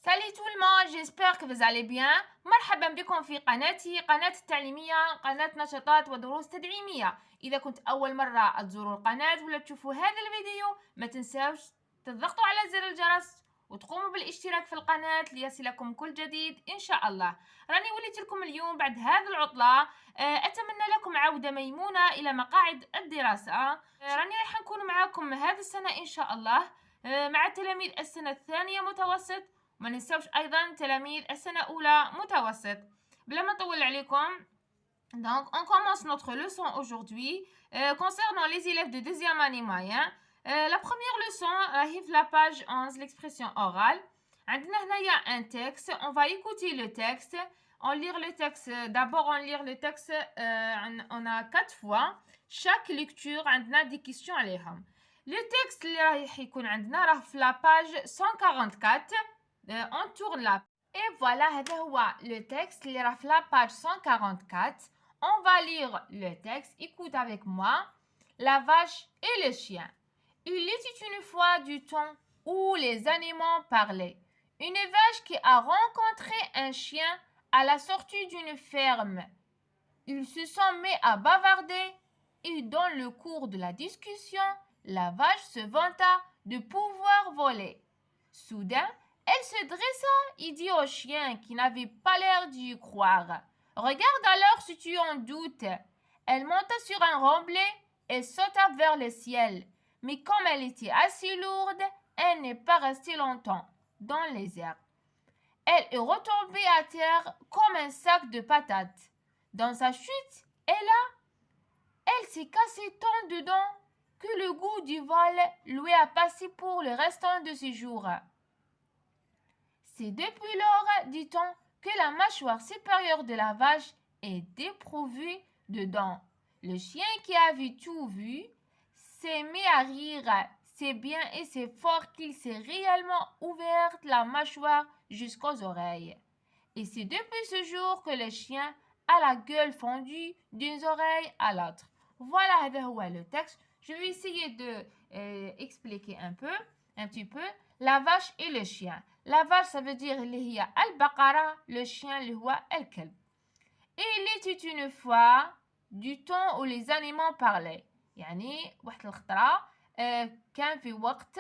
Salut tout le monde, j'espère que vous allez bien. مرحبا بكم في قناتي، قناة التعليمية، قناة نشاطات ودروس تدعيمية. إذا كنت أول مرة تزوروا القناة ولا تشوفوا هذا الفيديو ما تنساوش تضغطوا على زر الجرس وتقوموا بالاشتراك في القناة ليصلكم كل جديد إن شاء الله. راني وليت لكم اليوم بعد هذه العطلة. أتمنى لكم عودة ميمونة إلى مقاعد الدراسة. راني راح نكون معاكم هذه السنة إن شاء الله مع تلاميذ السنة الثانية متوسط، وما ننساوش ايضا تلاميذ السنه الاولى متوسط. بلا ما نطول عليكم، donc on commence notre leçon aujourd'hui concernant les élèves de deuxième année moyen. La première leçon راهي في la page 11 l'expression orale. عندنا هنايا un texte, on va écouter le texte, on lire le texte. D'abord on lire le texte, on a 4 fois. chaque lecture عندنا des questions عليهم. le texte اللي راح يكون عندنا راه في la page 144. On tourne là. Et voilà, هذا هو le texte اللي راه في la page 144. On va lire le texte. Écoute avec moi. La vache et le chien. Il était une fois du temps où les animaux parlaient. Une vache qui a rencontré un chien à la sortie d'une ferme. Ils se sont mis à bavarder et dans le cours de la discussion, la vache se vanta de pouvoir voler. Soudain, elle se dressa et dit au chien qui n'avait pas l'air d'y croire. Regarde alors si tu en doutes. Elle monta sur un remblai et sauta vers le ciel. Mais comme elle était assez lourde, elle n'est pas restée longtemps dans les airs. Elle est retombée à terre comme un sac de patates. Dans sa chute, elle s'est cassée tant dedans que le goût du vol lui a passé pour le restant de ses jours. C'est depuis lors, dit-on, que la mâchoire supérieure de la vache est dépourvue de dents. Le chien qui avait tout vu s'est mis à rire. C'est bien et c'est fort qu'il s'est réellement ouvert la mâchoire jusqu'aux oreilles. Et c'est depuis ce jour que le chien a la gueule fendue d'une oreille à l'autre. Voilà, هذا هو le texte. Je vais essayer de expliquer un petit peu. La vache et le chien. La vache, ça veut dire اللي هي البقرة. Le chien اللي هو الكلب. Et il était une fois du temps où les animaux parlaient. يعني واحد الخطرة كان في وقت،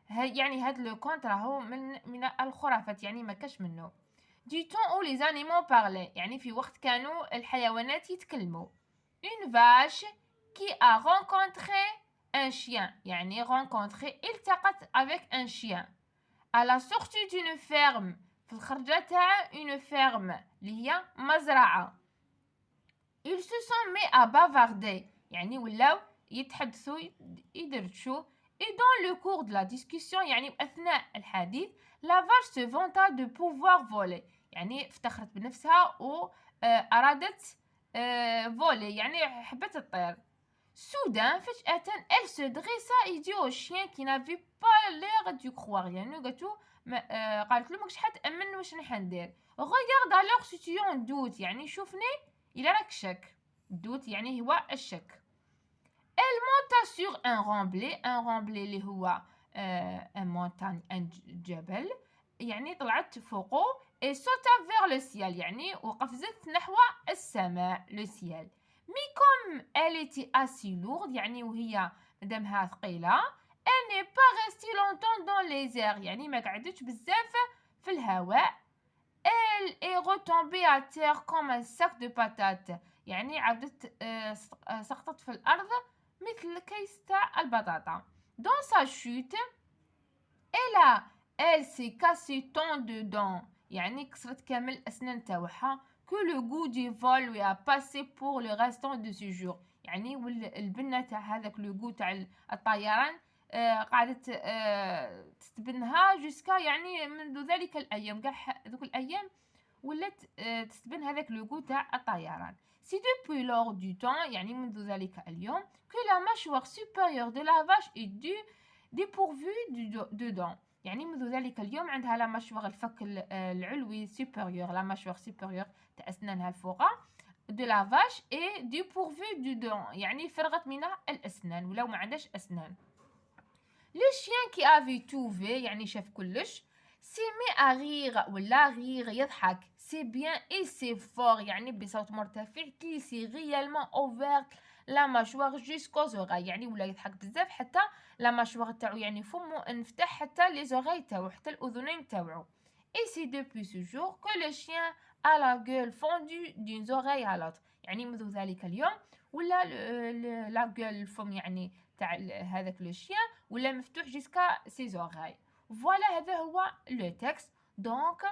يعني هذا لو كونت راهو من الخرافات، يعني ما كاش منه. Du temps où les animaux parlaient، يعني في وقت كانوا الحيوانات يتكلموا. Une vache qui a rencontré un chien، يعني rencontré التقت avec un chien. À la sortie d'une ferme، في الخرجة تاع une ferme اللي هي مزرعة. Ils se sont mis à bavarder، يعني ولاو يتحدثوا يدردشوا. Et dans le cours de la discussion، يعني أثناء الحديث، la vache se vanta de pouvoir voler، يعني افتخرت بنفسها وأرادت voler، يعني حبت تطير. Soudain, فجأة, elle se dressa et dit au chien qui n'avait pas l'air d'y croire. يعني قالتو قالت له ماكش حتأمن واش راح ندير. Regarde alors si tu en doutes، يعني شوفني إلا راك شك. doute يعني هو الشك. Elle monta sur un remblai. Un remblai اللي هو un montagne، un جبل، يعني طلعت فوقه. et sauta vers le ciel، يعني وقفزت نحو السماء، le ciel. Mais comme elle était assez lourde، يعني وهي مادامها ثقيلة، elle n'est pas restée longtemps dans les airs، يعني ما قعدتش بزاف في الهواء. elle est retombée à terre comme un sac de patates، يعني عاودت سقطت في الأرض مثل كيس تاع البطاطا. dans sa chute، elle s'est cassée tant de dents، يعني كسرت كامل الأسنان تاعها. que le goût du vol lui a passé pour le restant de ses jours، يعني البنة تاع هذاك le goût تاع الطيران قعدت تستبنها جوسكا، يعني منذ ذلك الأيام، كاع ذوك الأيام ولات تستبن هذاك le goût تاع الطيران. c'est depuis lors du temps، يعني منذ ذلك اليوم que la mâchoire supérieure de la vache est dépourvue de dents، يعني منذ ذلك اليوم عندها لا مشوار الفك العلوي supérieur، لا مشوار supérieur تاع أسنانها الفوقة de la vache et dépourvue de dents، يعني فرغت منها الأسنان ولو ما عندهاش أسنان. le chien qui avait tout vu، يعني شاف كلش، سي مي à rire ولا rire يضحك. سي bien et c'est fort يعني بصوت مرتفع كي سي réellement ouvert la mâchoire jusqu'aux oreilles يعني ولا يضحك بزاف حتى لا مâchoire تاعو يعني فمو انفتح حتى لي زوغاي تاعو حتى الأذنين تاعو. Et c'est depuis ce jour que le chien a la gueule fendue d'une oreille à l'autre يعني منذ ذلك اليوم ولا لا gueule الفم يعني تاع هذاك لو شيان ولا مفتوح jusqu'à ses oreilles. Voilà, هذا هو le texte. Donc,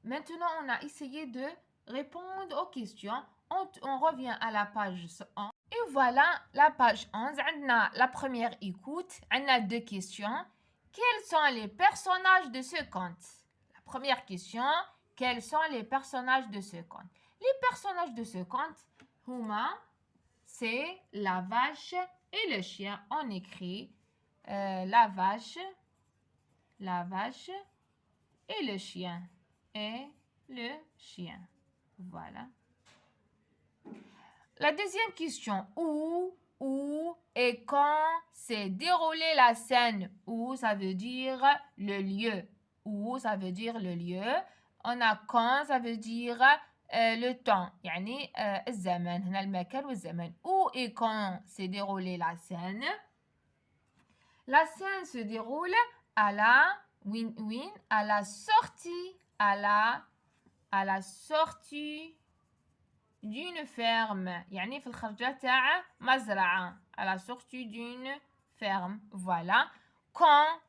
maintenant, on a essayé de répondre aux questions. On revient à la page 11. Et voilà, la page 11. On a la première écoute. On a deux questions. Quels sont les personnages de ce conte? La première question. Quels sont les personnages de ce conte? Les personnages de ce conte, Huma, c'est la vache et le chien. On écrit la vache et le chien. Voilà. La deuxième question. Où et quand s'est déroulée la scène? Où, ça veut dire le lieu. Où, ça veut dire le lieu. On a quand, ça veut dire le temps. يعني الزمن. هنا المكان والزمن. Où et quand s'est déroulée la scène? La scène se déroule à la sortie d'une ferme يعني في الخرجة تاع مزرعة à la sortie d'une ferme. Voilà. Quand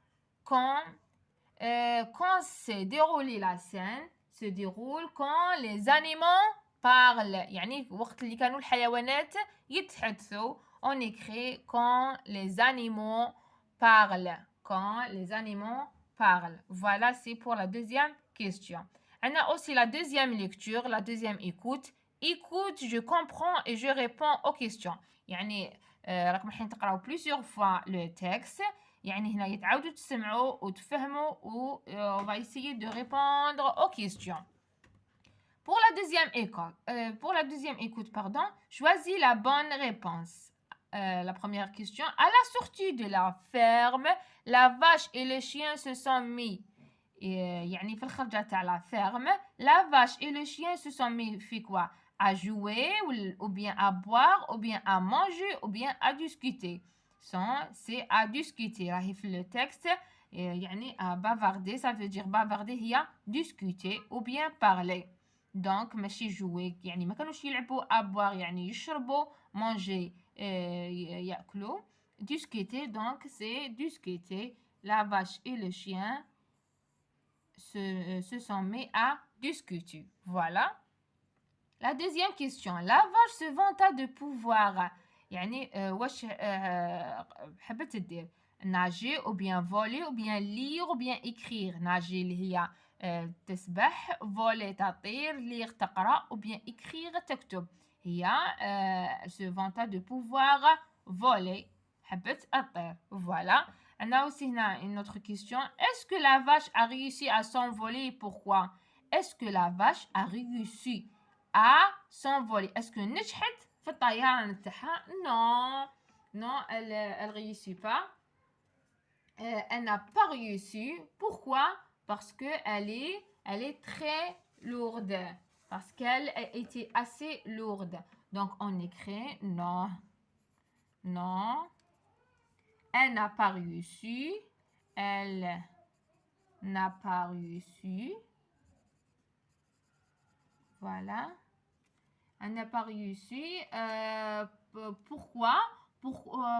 se déroule la scène se déroule quand les animaux parlent يعني وقت اللي كانوا الحيوانات يتحدثوا. On écrit quand les animaux parlent. Quand les animaux parlent. Voilà, c'est pour la deuxième question. On a aussi la deuxième lecture, la deuxième écoute. Écoute, je comprends et je réponds aux questions. يعني راكم الحين تقراو plusieurs fois le texte. يعني هنا يتعاودوا تسمعوا وتفهموا و on va essayer de répondre aux questions. Pour la deuxième écoute, choisis la bonne réponse. La première question. À la sortie de la ferme, la vache et le chien se sont mis. يعني في الخرجة تاع la ferme, la vache et le chien se sont mis في quoi? À jouer ou bien à boire ou bien à manger ou bien à discuter. C'est à discuter. راهي في le texte يعني à bavarder, ça veut dire bavarder هي discuter ou bien parler. Donc ماشي jouer يعني ما كانوش يلعبوا à boire يعني يشربوا manger يأكلوا. Discuter donc c'est discuter. La vache et le chien se sont mis à discuter. Voilà. La deuxième question. La vache se vanta de pouvoir. يعني واش حبت تدير nager ou bien voler ou bien lire ou bien écrire. Nager اللي هي تسبح, voler تطير, lire تقرأ ou bien écrire تكتب. هي se vanta de pouvoir voler. حبت تطير. Voilà. On a aussi une autre question. Est-ce que la vache a réussi à s'envoler et pourquoi? Est-ce que la vache a réussi à s'envoler? Est-ce que نجحت في الطيران تاعها? Non, elle réussit pas. Elle n'a pas réussi. Pourquoi? Parce que elle est très lourde. Parce qu'elle était assez lourde. Donc on écrit non. Elle n'a pas réussi. Elle n'a pas réussi. Voilà. Elle n'a pas réussi. Pourquoi?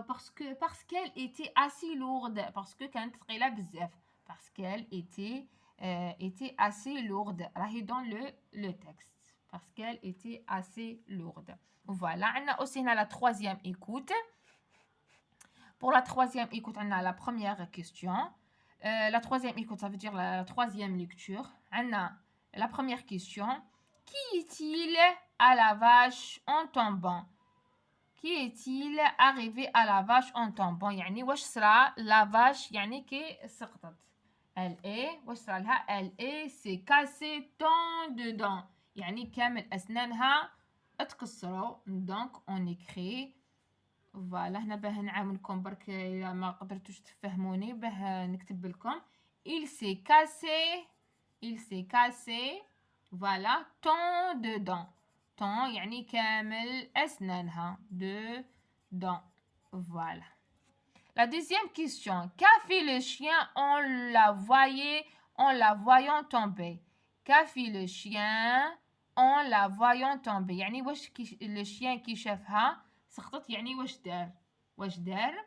Parce qu'elle était assez lourde. Parce que كانت ثقيلة بزاف. Parce qu'elle était assez lourde. راهي dans le texte. Parce qu'elle était assez lourde. Voilà. On a aussi la troisième écoute. Pour la troisième écoute, on a la première question. La troisième écoute, ça veut dire la troisième lecture. On a la première question. Qui est-il à la vache en tombant? Qui est-il arrivé à la vache en tombant? يعني واش صرا la vache يعني كي سقطت. واش صرا لها? Elle s'est cassée tant de dents. يعني كامل أسنانها اتكسروا. Donc on écrit. فوالا هنا باه نعاونكم برك الا ما قدرتوش تفهموني باه نكتب لكم. il s'est cassé, il s'est cassé. Voilà, tant de dents. tant يعني كامل أسنانها. de dents. Voilà. La deuxième question. Qu'a fait le chien en la voyant tomber? Qu'a fait le chien en la voyant tomber؟ يعني واش le chien كي شافها سقطت يعني واش دار؟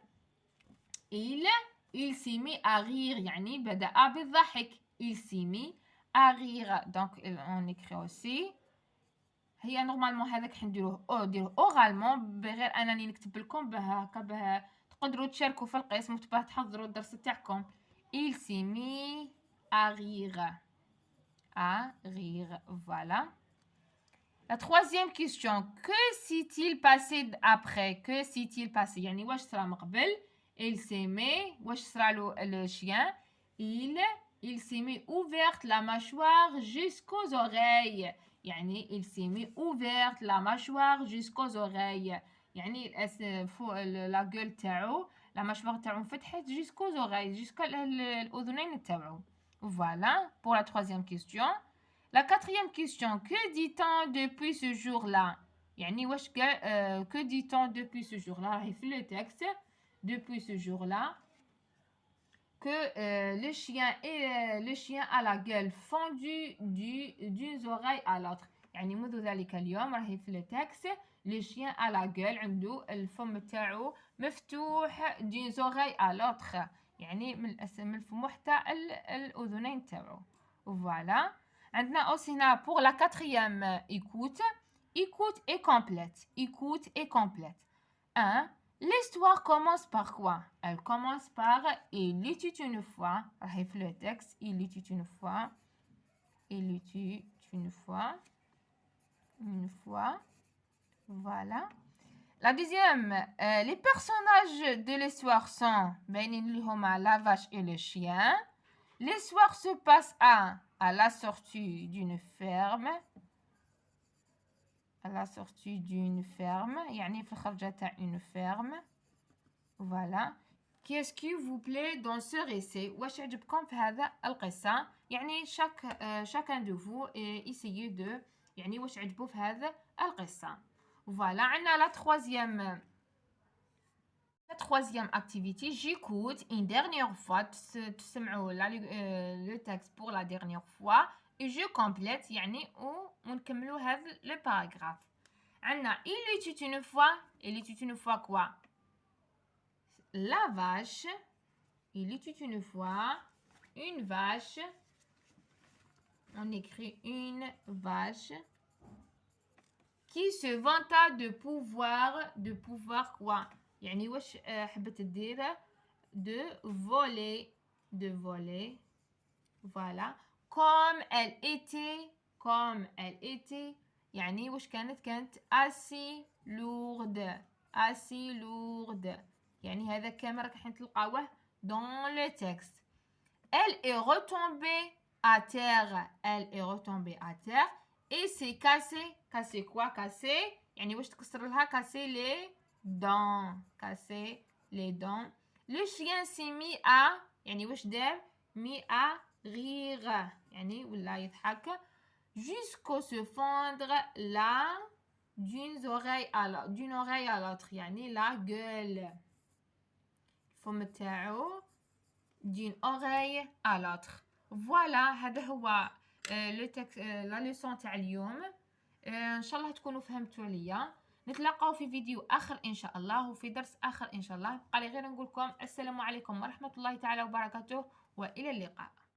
il s'est mis à rire يعني بدأ بالضحك. il s'est mis à rire. donc on écrit aussi. هي نورمالمون هذاك حنديروه اورالمون بغير انني نكتب لكم باه تقدروا تشاركوا في القسم وتباه تحضروا الدرس تاعكم. il s'est mis à rire. Voilà. La troisième question. Que s'est-il passé après? Que s'est-il passé? يعني واش صرا من قبل؟ il s'est mis واش صرا له le chien? il s'est mis ouverte la mâchoire jusqu'aux oreilles. يعني il s'est mis ouverte la mâchoire jusqu'aux oreilles. يعني la gueule تاعو la mâchoire تاعو فتحت jusqu'aux oreilles jusqu'à الأذنين تاعو. Voilà pour la troisième question. La quatrième question. Que dit-on depuis ce jour-là? يعني واش que dit-on depuis ce jour-là? راهي في le texte. Depuis ce jour-là que le chien a la gueule fendue d'une oreille à l'autre. يعني منذ ذلك اليوم راهي في le texte. le chien a la gueule عنده الفم تاعو مفتوح d'une oreille à l'autre. يعني من الفم حتى الأذنين تاعو. Voilà. عندنا aussi هنا pour la quatrième écoute. Écoute et complète. Écoute et complète. 1. L'histoire commence par quoi? Elle commence par il était une fois. Arrive le texte. Il était une fois. Il était une fois. Une fois. Voilà. La deuxième. Les personnages de l'histoire sont la vache et le chien. L'histoire se passe à la sortie d'une ferme. À la sortie d'une ferme. يعني في الخرجة تاع une ferme. Voilà. Qu'est-ce qui vous plaît dans ce récit? واش عجبكم في هذا القصة؟ يعني chacun de vous essayez de يعني واش عجبو في هذا القصة. Voilà. عندنا la troisième activité. J'écoute une dernière fois. تسمعوا le texte pour la dernière fois. Et je complète يعني ونكملوا هذا le paragraphe. عندنا il était une fois. Il était une fois quoi? La vache. Il était une fois une vache. On écrit une vache qui se vanta de pouvoir quoi? يعني واش حبت تدير de voler. Voilà. Comme elle était يعني واش كانت assez lourde. يعني هذا كامل راك حين تلقاوه dans le texte. Elle est retombée à terre. Et s'est cassé. Cassé quoi? Cassé يعني واش تكسر لها cassé les dents. Le chien s'est mis à يعني واش دار؟ mis à rire يعني ولا يضحك jusqu'au se fendre d'une oreille à l'autre يعني la gueule الفم تاعو d'une oreille à l'autre. Voilà. هذا هو لا ليسون تاع اليوم. ان شاء الله تكونوا فهمتوا ليا. نتلاقاو في فيديو اخر ان شاء الله وفي درس اخر ان شاء الله. بقى لي غير نقول لكم السلام عليكم ورحمة الله تعالى وبركاته والى اللقاء.